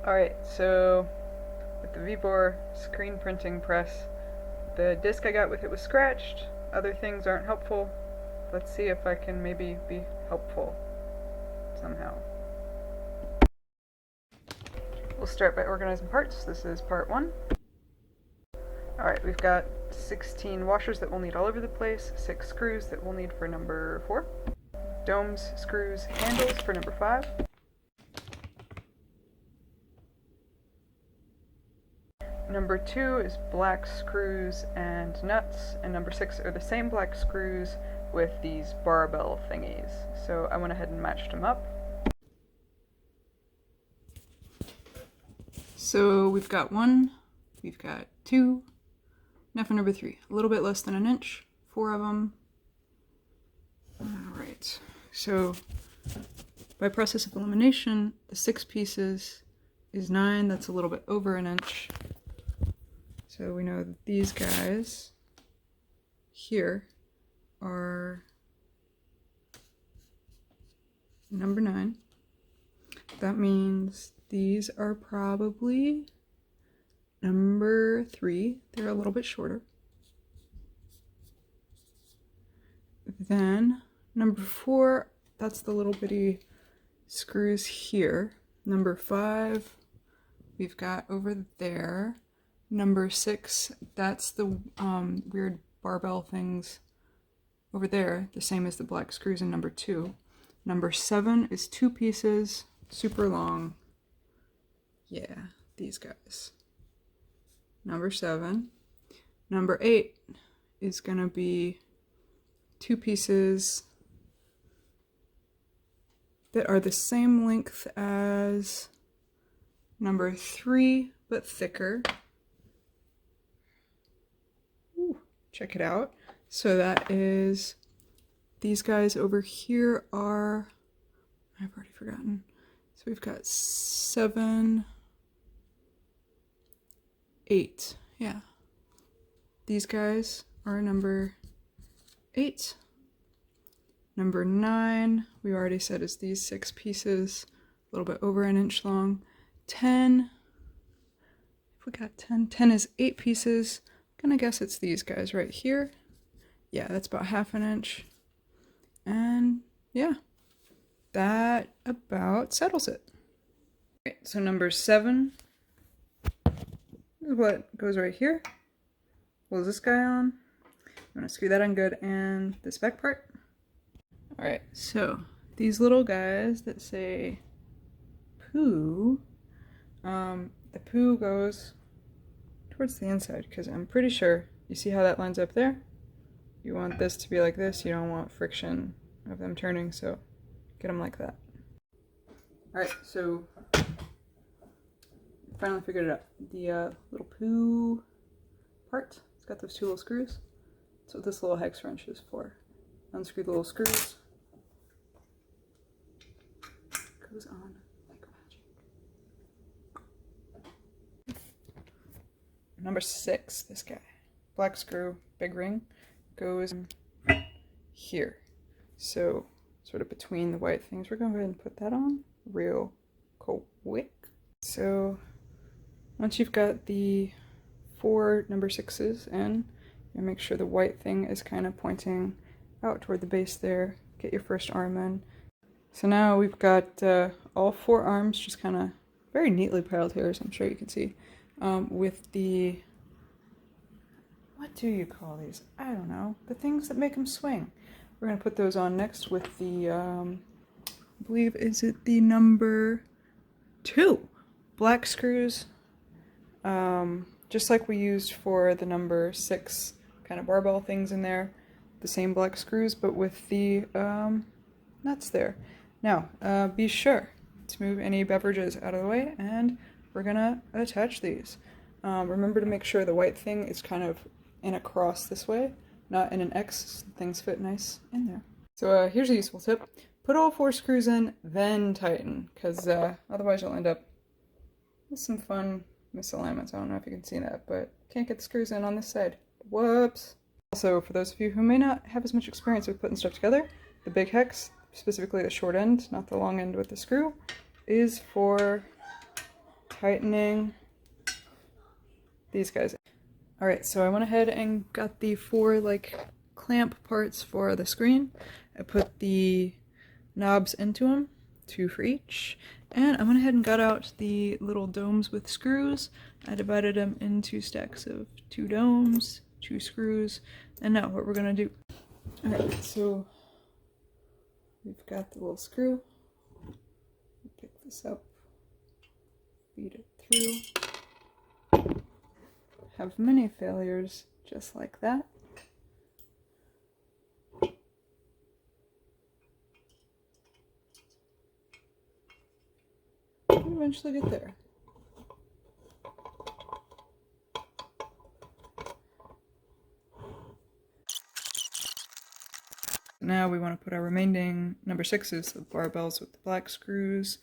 Alright, so with the Vevor Screenprinting press, the disc I got with it was scratched. Other things aren't helpful. Let's see if I can maybe be helpful somehow. We'll start by organizing parts. This is part 1. Alright, we've got 16 washers that we'll need all over the place, 6 screws that we'll need for number 4, domes, screws, handles for number 5, number 2 is black screws and nuts, and number 6 are the same black screws with these barbell thingies. So I went ahead and matched them up. So we've got 1, we've got 2, now for number 3, a little bit less than an inch, 4 of them. Alright, so by process of elimination, the 6 pieces is 9, that's a little bit over an inch. So we know that these guys here are number 9. That means these are probably number 3. They're a little bit shorter. Then number 4, that's the little bitty screws here. Number 5, we've got over there. Number 6, that's the weird barbell things over there, the same as the black screws in number 2. Number 7 is 2 pieces, super long. Yeah, these guys. Number 7. Number 8 is gonna be 2 pieces that are the same length as number 3, but thicker. Ooh, check it out. So that is, these guys over here are, I've already forgotten. So we've got 7, 8, yeah. These guys are number 8. Number 9, we already said is these 6 pieces, a little bit over an inch long. 10, if we got 10, 10 is 8 pieces. I'm gonna guess it's these guys right here. Yeah, that's about half an inch. And yeah, that about settles it. Okay, so number 7 is what goes right here. Pulls this guy on. I'm gonna screw that on good, and this back part. Alright, so these little guys that say poo, the poo goes towards the inside, because I'm pretty sure, you see how that lines up there? You want this to be like this, you don't want friction of them turning, so get them like that. Alright, so finally figured it out. The little poo part, it's got those 2 little screws. That's what this little hex wrench is for. Unscrew the little screws. Goes on like magic. Number 6, this guy. Black screw, big ring, goes here. So, sort of between the white things. We're going to go ahead and put that on real quick. So, once you've got the 4 number 6s in, you make sure the white thing is kind of pointing out toward the base there. Get your first arm in. So now we've got all 4 arms just kind of very neatly piled here, as I'm sure you can see, with the, what do you call these? I don't know. The things that make them swing. We're going to put those on next with the, I believe, is it the number 2 black screws, just like we used for the number 6 kind of barbell things in there. The same black screws, but with the nuts there. Now, be sure to move any beverages out of the way, and we're gonna attach these. Remember to make sure the white thing is kind of in a cross this way, not in an X. Things fit nice in there. So here's a useful tip. Put all 4 screws in, then tighten, because otherwise you'll end up with some fun misalignments. I don't know if you can see that, but can't get the screws in on this side. Whoops! Also, for those of you who may not have as much experience with putting stuff together, the big hex, specifically the short end, not the long end with the screw, is for tightening these guys. All right, so I went ahead and got the 4 like clamp parts for the screen. I put the knobs into them, 2 for each, and I went ahead and got out the little domes with screws. I divided them into stacks of 2 domes, 2 screws, and now what we're gonna do. Alright, so we've got the little screw. Pick this up, feed it through. Have many failures just like that. We'll eventually get there. Now we want to put our remaining number 6s, the barbells with the black screws,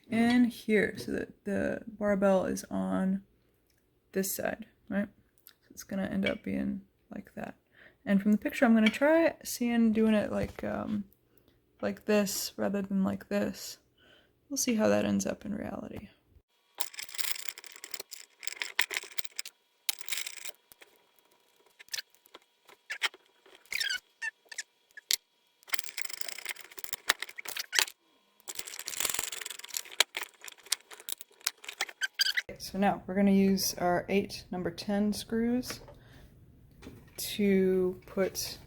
in here so that the barbell is on this side, right? So it's going to end up being like that. And from the picture, I'm going to try seeing doing it like this rather than like this. We'll see how that ends up in reality. So now we're going to use our 8 number 10 screws to put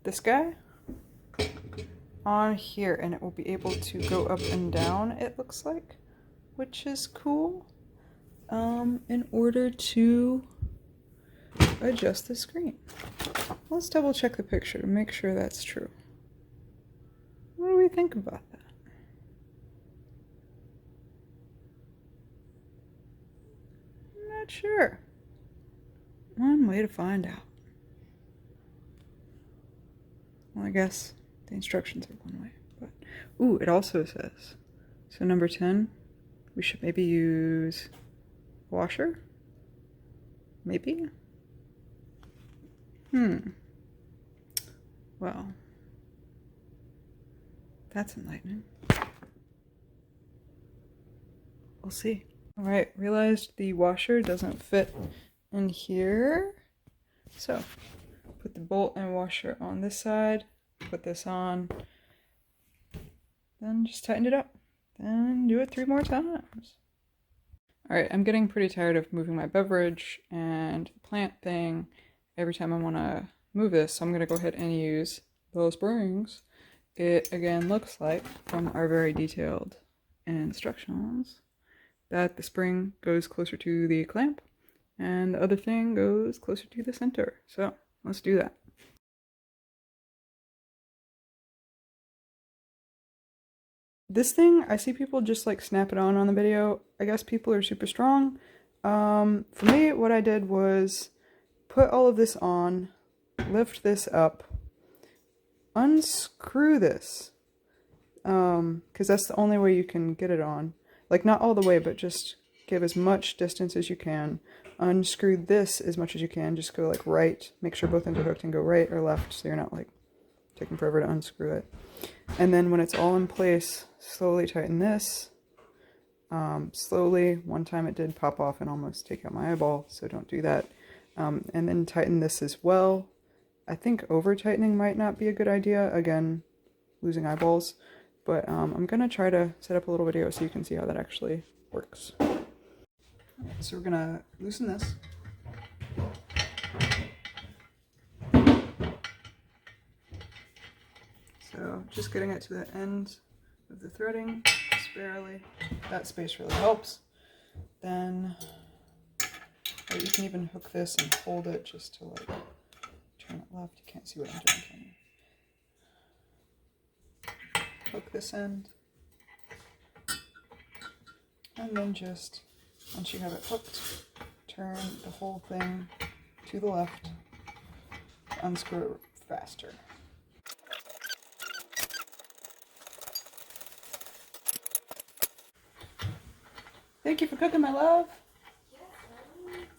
this guy on here, and it will be able to go up and down, it looks like, which is cool, in order to adjust the screen. Let's double check the picture to make sure that's true. What do we think about that? I'm not sure. One way to find out. Well, I guess the instructions are one way, but ooh, it also says, so number 10, we should maybe use washer? Maybe? Well, that's enlightening. We'll see. Alright, realized the washer doesn't fit in here. So, put the bolt and washer on this side, put this on, then just tighten it up. Then do it 3 more times. Alright, I'm getting pretty tired of moving my beverage and plant thing every time I want to move this, so I'm going to go ahead and use those springs. It again looks like, from our very detailed instructions, that the spring goes closer to the clamp and the other thing goes closer to the center. So let's do that. This thing, I see people just like snap it on the video. I guess people are super strong. For me, what I did was put all of this on, lift this up, unscrew this, because that's the only way you can get it on. Like, not all the way, but just give as much distance as you can. Unscrew this as much as you can. Just go like right. Make sure both ends are hooked and go right or left so you're not like taking forever to unscrew it. And then when it's all in place, slowly tighten this. Slowly. One time it did pop off and almost take out my eyeball, so don't do that. And then tighten this as well. I think over tightening might not be a good idea. Again, losing eyeballs. But I'm going to try to set up a little video so you can see how that actually works. So we're going to loosen this. So just getting it to the end of the threading, just barely. That space really helps. Then you can even hook this and hold it just to like turn it left. You can't see what I'm doing, can you? Hook this end, and then just, once you have it hooked, turn the whole thing to the left to unscrew it faster. Thank you for cooking, my love.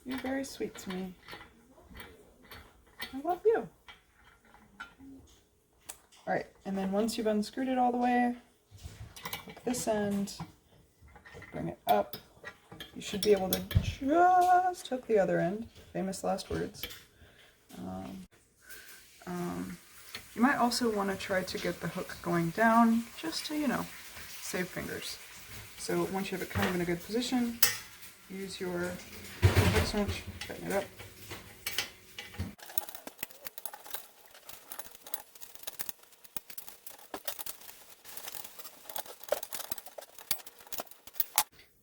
You're very sweet to me. I love you. Alright, and then once you've unscrewed it all the way, hook this end, bring it up. You should be able to just hook the other end. Famous last words. You might also want to try to get the hook going down just to, you know, save fingers. So once you have it kind of in a good position, use your hook wrench, tighten it up.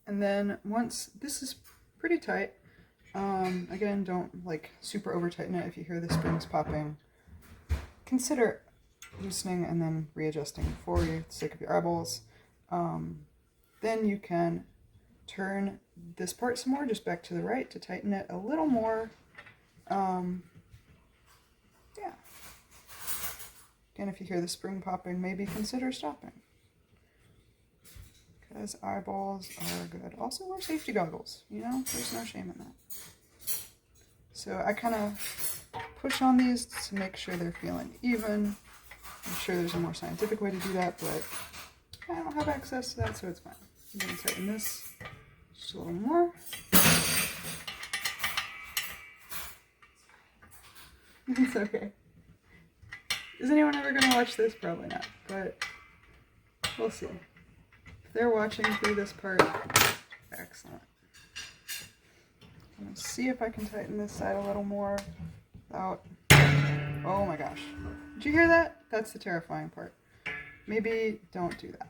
And then once this is pretty tight, again, don't like super over tighten it. If you hear the springs popping, consider loosening and then readjusting for the sake of your eyeballs. Then you can turn this part some more, just back to the right to tighten it a little more. Yeah. Again, if you hear the spring popping, maybe consider stopping. Because eyeballs are good. Also wear safety goggles, you know, there's no shame in that. So I kind of push on these to make sure they're feeling even. I'm sure there's a more scientific way to do that, but I don't have access to that, so it's fine. I'm going to tighten this just a little more. It's okay. Is anyone ever going to watch this? Probably not, but we'll see. If they're watching through this part, excellent. I'm going to see if I can tighten this side a little more without... Oh my gosh. Did you hear that? That's the terrifying part. Maybe don't do that.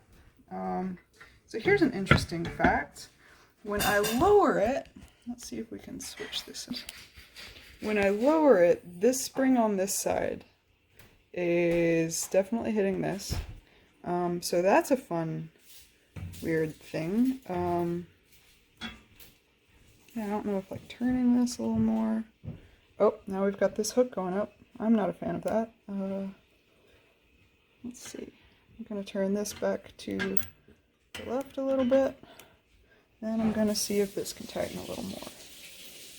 So here's an interesting fact. When I lower it, let's see if we can switch this in. When I lower it, this spring on this side is definitely hitting this. So that's a fun, weird thing. Yeah, I don't know if like turning this a little more. Oh, now we've got this hook going up. I'm not a fan of that. Let's see. I'm going to turn this back to the left a little bit. And I'm going to see if this can tighten a little more.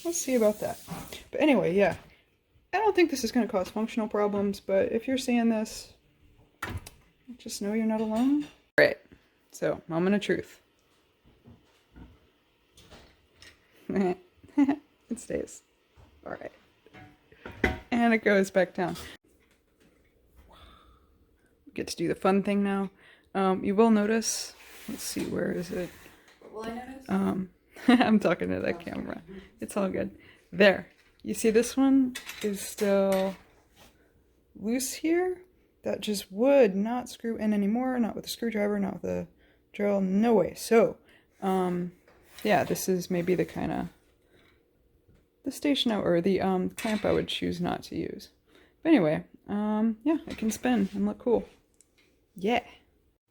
Let's see about that. But anyway, yeah. I don't think this is going to cause functional problems, but if you're seeing this, just know you're not alone. All right. So, moment of truth. It stays. All right. And it goes back down. Get to do the fun thing now. You will notice, let's see, where is it? What will I notice? I'm talking to that camera. It's all good. There. You see this one is still loose here? That just would not screw in anymore. Not with a screwdriver, not with a drill. No way. So, yeah, this is maybe the kind of the station or the clamp I would choose not to use. But anyway, yeah, it can spin and look cool. Yeah.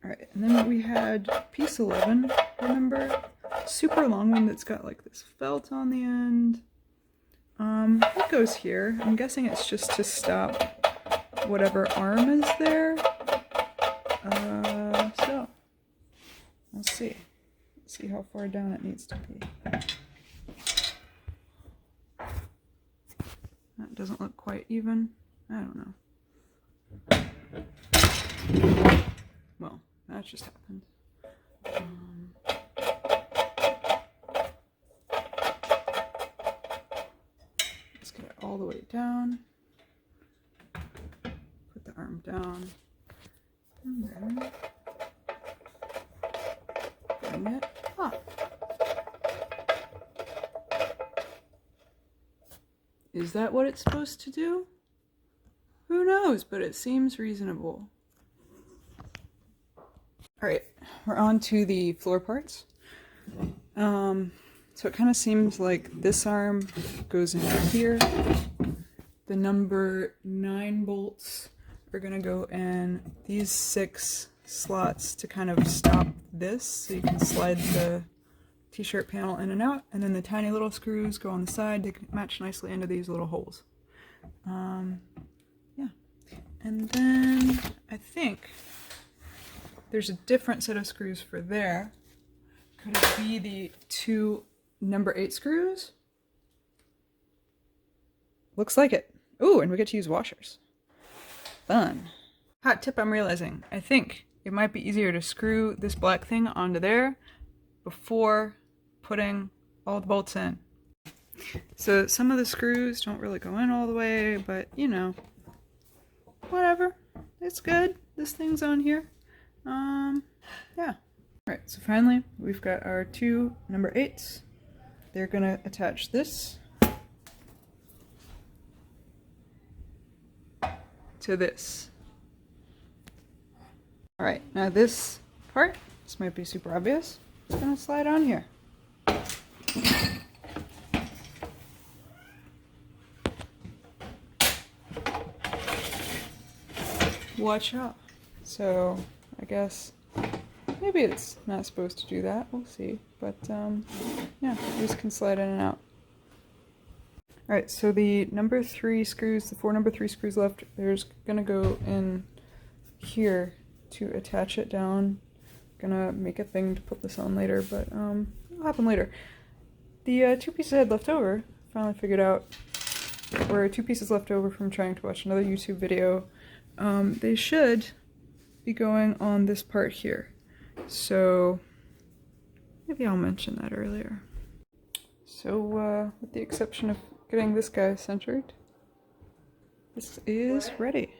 Alright, and then we had piece 11, remember? Super long one that's got like this felt on the end. What goes here? I'm guessing it's just to stop whatever arm is there. So, we'll see. Let's see how far down it needs to be. That doesn't look quite even. I don't know. Well, that just happened. Let's get it all the way down. Put the arm down. And then bring it up. Is that what it's supposed to do? Who knows, but it seems reasonable. Alright, we're on to the floor parts. So it kind of seems like this arm goes in here. The number 9 bolts are going to go in these 6 slots to kind of stop this, so you can slide the t-shirt panel in and out, and then the tiny little screws go on the side to match nicely into these little holes. Yeah. And then I think there's a different set of screws for there. Could it be the 2 number 8 screws? Looks like it. Ooh, and we get to use washers. Fun. Hot tip I'm realizing. I think it might be easier to screw this black thing onto there before putting all the bolts in. So some of the screws don't really go in all the way, but you know, whatever. It's good. This thing's on here. Yeah. Alright, so finally we've got our two number 8s. They're gonna attach this to this. Alright, now this part, this might be super obvious, it's gonna slide on here. Watch out. So I guess maybe it's not supposed to do that, we'll see. But yeah, these can slide in and out. Alright, so the number 3 screws, the 4 number 3 screws left, there's gonna go in here to attach it down. Gonna make a thing to put this on later, but it'll happen later. The 2 pieces I had left over, finally figured out, were 2 pieces left over from trying to watch another YouTube video. They should be going on this part here. So maybe I'll mention that earlier. So with the exception of getting this guy centered, this is ready.